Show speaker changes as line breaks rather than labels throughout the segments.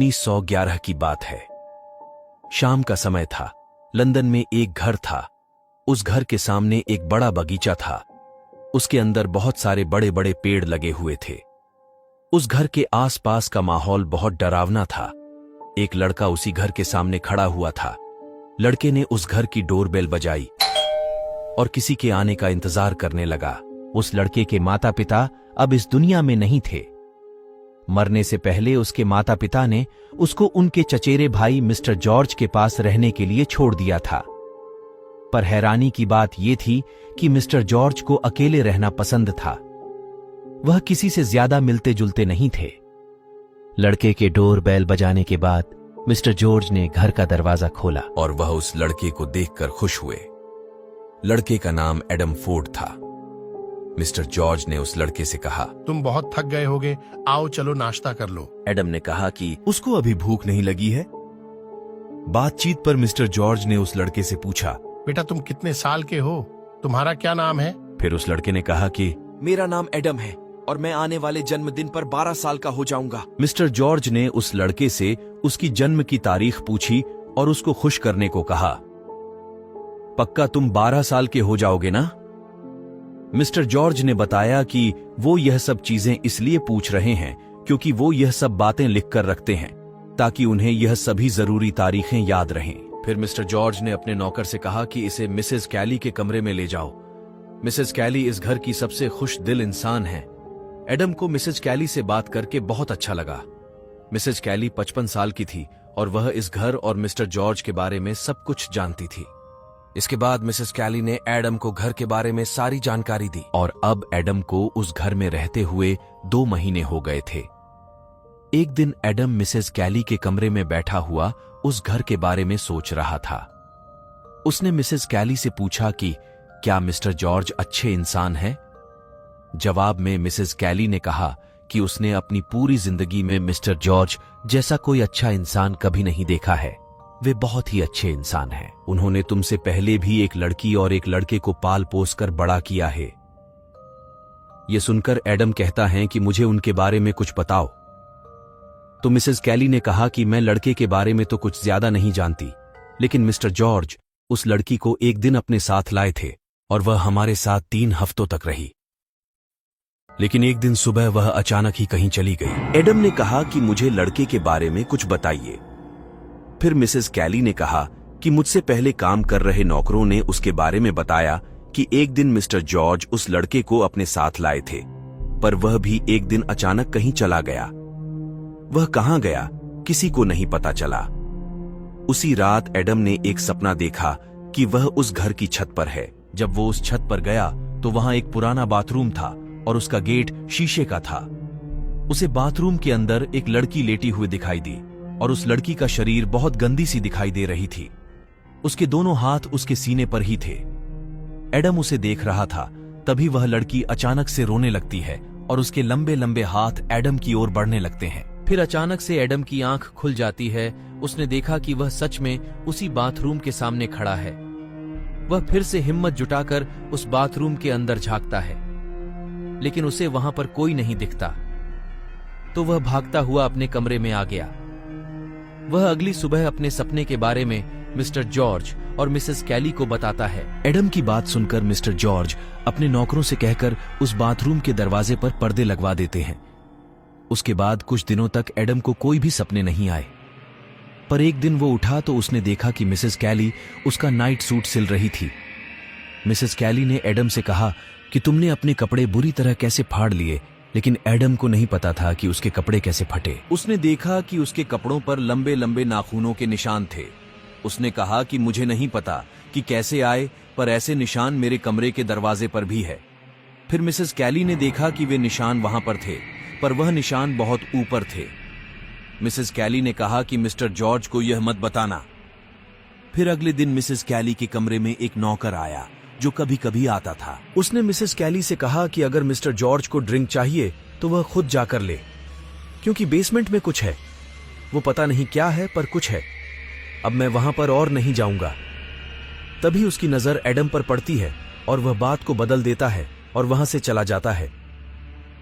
1911 की बात है। शाम का समय था। लंदन में एक घर था। उस घर के सामने एक बड़ा बगीचा था। उसके अंदर बहुत सारे बड़े बड़े पेड़ लगे हुए थे। उस घर के आसपास का माहौल बहुत डरावना था। एक लड़का उसी घर के सामने खड़ा हुआ था। लड़के ने उस घर की डोरबेल बजाई और किसी के आने का इंतजार करने लगा। उस लड़के के माता पिता अब इस दुनिया में नहीं थे। मरने से पहले उसके माता पिता ने उसको उनके चचेरे भाई मिस्टर जॉर्ज के पास रहने के लिए छोड़ दिया था। पर हैरानी की बात यह थी कि मिस्टर जॉर्ज को अकेले रहना पसंद था। वह किसी से ज्यादा मिलते जुलते नहीं थे। लड़के के डोर बेल बजाने के बाद मिस्टर जॉर्ज ने घर का दरवाजा खोला
और वह उस लड़के को देखकर खुश हुए। लड़के का नाम एडम फोर्ड था। मिस्टर जॉर्ज ने उस लड़के से कहा,
तुम बहुत थक गए होगे, आओ चलो नाश्ता कर लो।
एडम ने कहा कि
उसको अभी भूख नहीं लगी है। बातचीत पर मिस्टर जॉर्ज ने उस लड़के से पूछा,
बेटा तुम कितने साल के हो, तुम्हारा क्या नाम है?
फिर उस लड़के ने कहा कि
मेरा नाम एडम है और मैं आने वाले जन्मदिन पर 12 साल का हो जाऊंगा।
मिस्टर जॉर्ज ने उस लड़के से उसकी जन्म की तारीख पूछी और उसको खुश करने को कहा। पक्का तुम 12 साल के हो जाओगे ना? मिस्टर जॉर्ज ने बताया कि वो यह सब चीजें इसलिए पूछ रहे हैं क्योंकि वो यह सब बातें लिखकर रखते हैं ताकि उन्हें यह सभी जरूरी तारीखें याद रहें। फिर मिस्टर जॉर्ज ने अपने नौकर से कहा कि इसे मिसेस कैली के कमरे में ले जाओ। मिसेस कैली इस घर की सबसे खुश दिल इंसान है। एडम को मिसेस कैली से बात करके बहुत अच्छा लगा। मिसेस कैली 55 साल की थी और वह इस घर और मिस्टर जॉर्ज के बारे में सब कुछ जानती थी। इसके बाद मिसेस कैली ने एडम को घर के बारे में सारी जानकारी दी और अब एडम को उस घर में रहते हुए 2 महीने हो गए थे। एक दिन एडम मिसेस कैली के कमरे में बैठा हुआ उस घर के बारे में सोच रहा था। उसने मिसेस कैली से पूछा कि क्या मिस्टर जॉर्ज अच्छे इंसान हैं? जवाब में मिसेस कैली ने कहा कि उसने अपनी पूरी जिंदगी में मिस्टर जॉर्ज जैसा कोई अच्छा इंसान कभी नहीं देखा है। वे बहुत ही अच्छे इंसान हैं। उन्होंने तुमसे पहले भी एक लड़की और एक लड़के को पाल पोस कर बड़ा किया है। यह सुनकर एडम कहता है कि मुझे उनके बारे में कुछ बताओ। तो मिसेस कैली ने कहा कि मैं लड़के के बारे में तो कुछ ज्यादा नहीं जानती, लेकिन मिस्टर जॉर्ज उस लड़की को एक दिन अपने साथ लाए थे और वह हमारे साथ 3 हफ्तों तक रही। लेकिन एक दिन सुबह वह अचानक ही कहीं चली गई। एडम ने कहा कि मुझे लड़के के बारे में कुछ बताइए। फिर मिसेस कैली ने कहा कि मुझसे पहले काम कर रहे नौकरों ने उसके बारे में बताया कि एक दिन मिस्टर जॉर्ज उस लड़के को अपने साथ लाए थे, पर वह भी एक दिन अचानक कहीं चला गया। वह कहां गया किसी को नहीं पता चला। उसी रात एडम ने एक सपना देखा कि वह उस घर की छत पर है। जब वो उस छत पर गया तो वहां एक पुराना बाथरूम था और उसका गेट शीशे का था। उसे बाथरूम के अंदर एक लड़की लेटी हुई दिखाई दी और उस लड़की का शरीर बहुत गंदी सी दिखाई दे रही थी। उसके दोनों हाथ उसके सीने पर ही थे। एडम उसे देख रहा था। तभी वह लड़की अचानक से रोने लगती है और उसके लंबे लंबे हाथ एडम की ओर बढ़ने लगते हैं। फिर अचानक से एडम की आंख खुल जाती है। उसने देखा कि वह सच में उसी बाथरूम के सामने खड़ा है। वह फिर से हिम्मत जुटाकर उस बाथरूम के अंदर झांकता है, लेकिन उसे वहां पर कोई नहीं दिखता। तो वह भागता हुआ अपने कमरे में आ गया। वह अगली सुबह अपने सपने के बारे में मिस्टर जॉर्ज और मिसेस कैली को बताता है। एडम की बात सुनकर मिस्टर जॉर्ज अपने नौकरों से कहकर उस बाथरूम के दरवाजे पर पर्दे लगवा देते हैं। उसके बाद कुछ दिनों तक एडम को कोई भी सपने नहीं आए। पर एक दिन वो उठा तो उसने देखा कि मिसेस कैली उसका नाइट सूट सिल रही थी। मिसेस कैली ने एडम से कहा कि तुमने अपने कपड़े बुरी तरह कैसे फाड़ लिए, लेकिन एडम को नहीं पता था कि उसके कपड़े कैसे फटे। उसने देखा कि उसके कपड़ों पर लंबे लंबे नाखूनों के निशान थे। उसने कहा कि मुझे नहीं पता कि कैसे आए, पर ऐसे निशान मेरे कमरे के दरवाजे पर भी है। फिर मिसेस कैली ने देखा कि वे निशान वहां पर थे, पर वह निशान बहुत ऊपर थे। मिसेस कैली ने कहा कि मिस्टर जॉर्ज को यह मत बताना। फिर अगले दिन मिसेस कैली के कमरे में एक नौकर आया जो कभी कभी आता था। उसने मिसेस कैली से कहा कि अगर मिस्टर जॉर्ज को ड्रिंक चाहिए तो वह खुद जाकर ले, क्योंकि बेसमेंट में कुछ है। वो पता नहीं क्या है, पर कुछ है। अब मैं वहां पर और नहीं जाऊंगा। तभी उसकी नजर एडम पर पड़ती है और वह बात को बदल देता है और वहां से चला जाता है।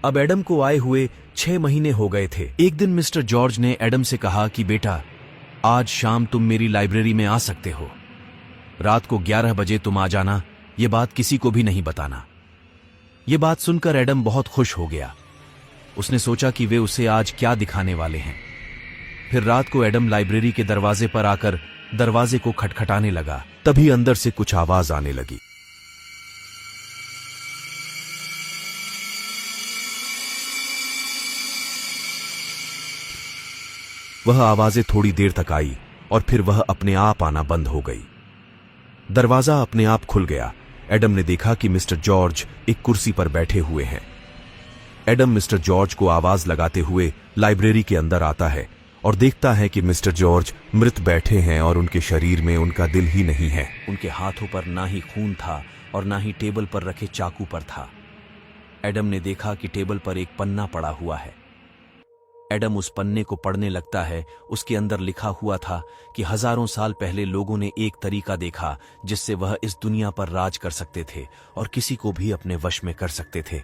अब एडम को आए हुए 6 महीने हो गए थे। एक दिन मिस्टर जॉर्ज ने एडम से कहा कि बेटा, आज शाम तुम मेरी लाइब्रेरी में आ सकते हो। रात को 11 बजे तुम आ जाना, ये बात किसी को भी नहीं बताना। ये बात सुनकर एडम बहुत खुश हो गया। उसने सोचा कि वे उसे आज क्या दिखाने वाले हैं। फिर रात को एडम लाइब्रेरी के दरवाजे पर आकर दरवाजे को खटखटाने लगा। तभी अंदर से कुछ आवाज आने लगी। वह आवाजें थोड़ी देर तक आई और फिर वह अपने आप आना बंद हो गई। दरवाजा अपने आप खुल गया। एडम ने देखा कि मिस्टर जॉर्ज एक कुर्सी पर बैठे हुए हैं। एडम मिस्टर जॉर्ज को आवाज लगाते हुए लाइब्रेरी के अंदर आता है और देखता है कि मिस्टर जॉर्ज मृत बैठे हैं और उनके शरीर में उनका दिल ही नहीं है। उनके हाथों पर ना ही खून था और ना ही टेबल पर रखे चाकू पर था। एडम ने देखा कि टेबल पर एक पन्ना पड़ा हुआ है। एडम उस पन्ने को पढ़ने लगता है। उसके अंदर लिखा हुआ था कि हजारों साल पहले लोगों ने एक तरीका देखा जिससे वह इस दुनिया पर राज कर सकते थे और किसी को भी अपने वश में कर सकते थे,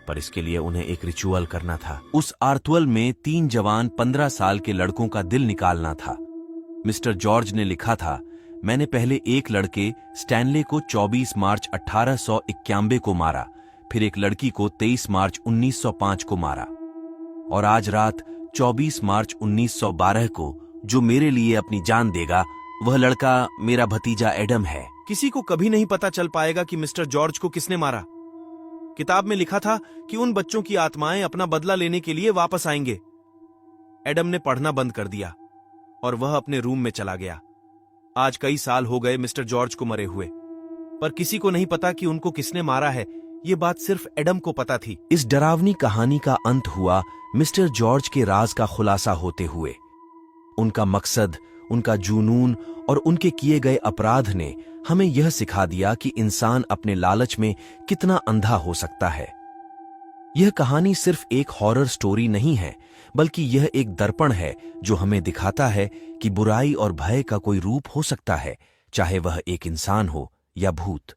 पर इसके लिए उन्हें एक रिचुअल करना था। उस आर्तुअल में 3 जवान 15 साल के लड़कों का दिल निकालना था। मिस्टर जॉर्ज ने लिखा था, मैंने पहले एक लड़के स्टैनले को 24 मार्च 1891 को मारा, फिर एक लड़की को 23 मार्च 1905 को मारा, और आज रात 24 मार्च 1912 को जो मेरे लिए अपनी जान देगा वह लड़का मेरा भतीजा एडम है। किसी को कभी नहीं पता चल पाएगा कि मिस्टर जॉर्ज को किसने मारा। किताब में लिखा था कि उन बच्चों की आत्माएं अपना बदला लेने के लिए वापस आएंगे। एडम ने पढ़ना बंद कर दिया और वह अपने रूम में चला गया। आज कई साल हो गए मिस्टर जॉर्ज को मरे हुए, पर किसी को नहीं पता कि उनको किसने मारा है। ये बात सिर्फ एडम को पता थी। इस डरावनी कहानी का अंत हुआ मिस्टर जॉर्ज के राज का खुलासा होते हुए। उनका मकसद, उनका जुनून और उनके किए गए अपराध ने हमें यह सिखा दिया कि इंसान अपने लालच में कितना अंधा हो सकता है। यह कहानी सिर्फ एक हॉरर स्टोरी नहीं है, बल्कि यह एक दर्पण है जो हमें दिखाता है कि बुराई और भय का कोई रूप हो सकता है, चाहे वह एक इंसान हो या भूत।